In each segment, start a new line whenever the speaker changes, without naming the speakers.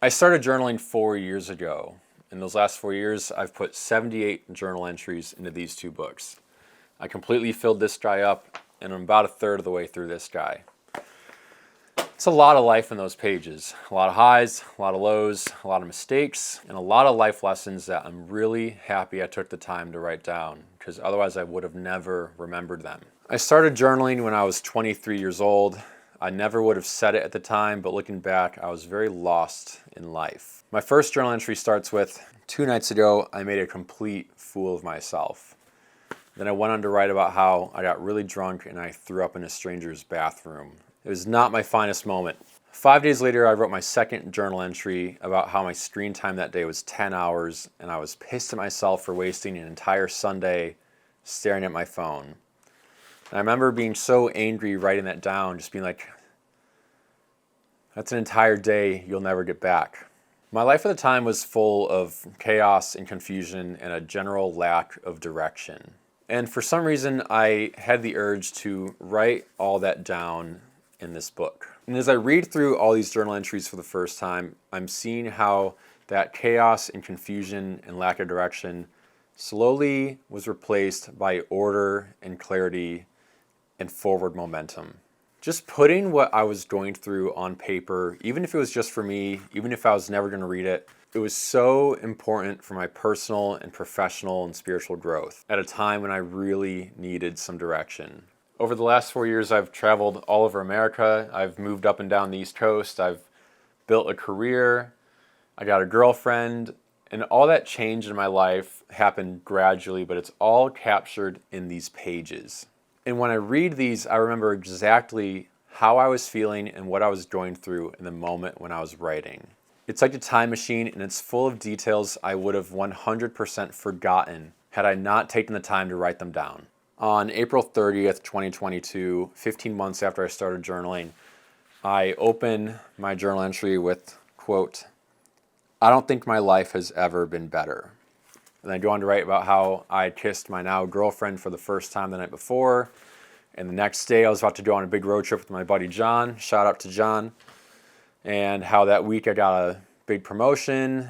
I started journaling 4 years ago. In those last 4 years, I've put 78 journal entries into these two books. I completely filled this guy up, and I'm about a third of the way through this guy. It's a lot of life in those pages. A lot of highs, a lot of lows, a lot of mistakes, and a lot of life lessons that I'm really happy I took the time to write down, because otherwise I would have never remembered them. I started journaling when I was 23 years old. I never would have said it at the time, but looking back, I was very lost in life. My first journal entry starts with, 2 nights ago, I made a complete fool of myself. Then I went on to write about how I got really drunk and I threw up in a stranger's bathroom. It was not my finest moment. 5 days later, I wrote my second journal entry about how my screen time that day was 10 hours and I was pissed at myself for wasting an entire Sunday staring at my phone. And I remember being so angry writing that down, just being like, that's an entire day you'll never get back. My life at the time was full of chaos and confusion and a general lack of direction. And for some reason, I had the urge to write all that down in this book. And as I read through all these journal entries for the first time, I'm seeing how that chaos and confusion and lack of direction slowly was replaced by order and clarity and forward momentum. Just putting what I was going through on paper, even if it was just for me, even if I was never going to read it, it was so important for my personal and professional and spiritual growth at a time when I really needed some direction. Over the last 4 years, I've traveled all over America. I've moved up and down the East Coast. I've built a career. I got a girlfriend. And all that change in my life happened gradually, but it's all captured in these pages. And when I read these, I remember exactly how I was feeling and what I was going through in the moment when I was writing. It's like a time machine, and it's full of details I would have 100% forgotten had I not taken the time to write them down. On April 30th, 2022, 15 months after I started journaling, I open my journal entry with, quote, "I don't think my life has ever been better." And I go on to write about how I kissed my now girlfriend for the first time the night before. And the next day I was about to go on a big road trip with my buddy John. Shout out to John. And how that week I got a big promotion.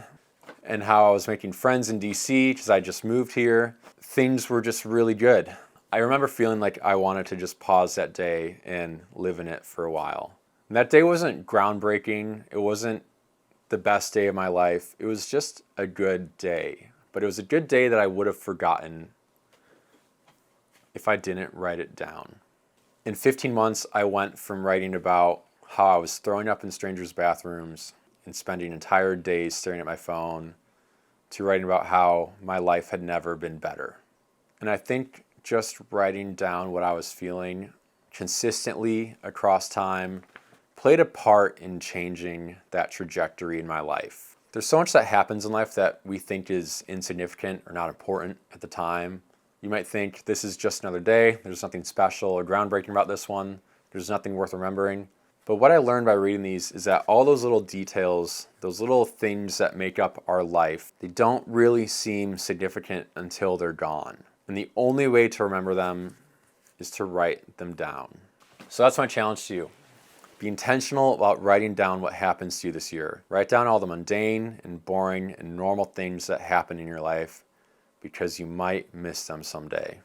And how I was making friends in DC because I just moved here. Things were just really good. I remember feeling like I wanted to just pause that day and live in it for a while. And that day wasn't groundbreaking. It wasn't the best day of my life. It was just a good day. But it was a good day that I would have forgotten if I didn't write it down. In 15 months, I went from writing about how I was throwing up in strangers' bathrooms and spending entire days staring at my phone to writing about how my life had never been better. And I think just writing down what I was feeling consistently across time played a part in changing that trajectory in my life. There's so much that happens in life that we think is insignificant or not important at the time. You might think this is just another day. There's nothing special or groundbreaking about this one. There's nothing worth remembering. But what I learned by reading these is that all those little details, those little things that make up our life, they don't really seem significant until they're gone. And the only way to remember them is to write them down. So that's my challenge to you. Be intentional about writing down what happens to you this year. Write down all the mundane and boring and normal things that happen in your life because you might miss them someday.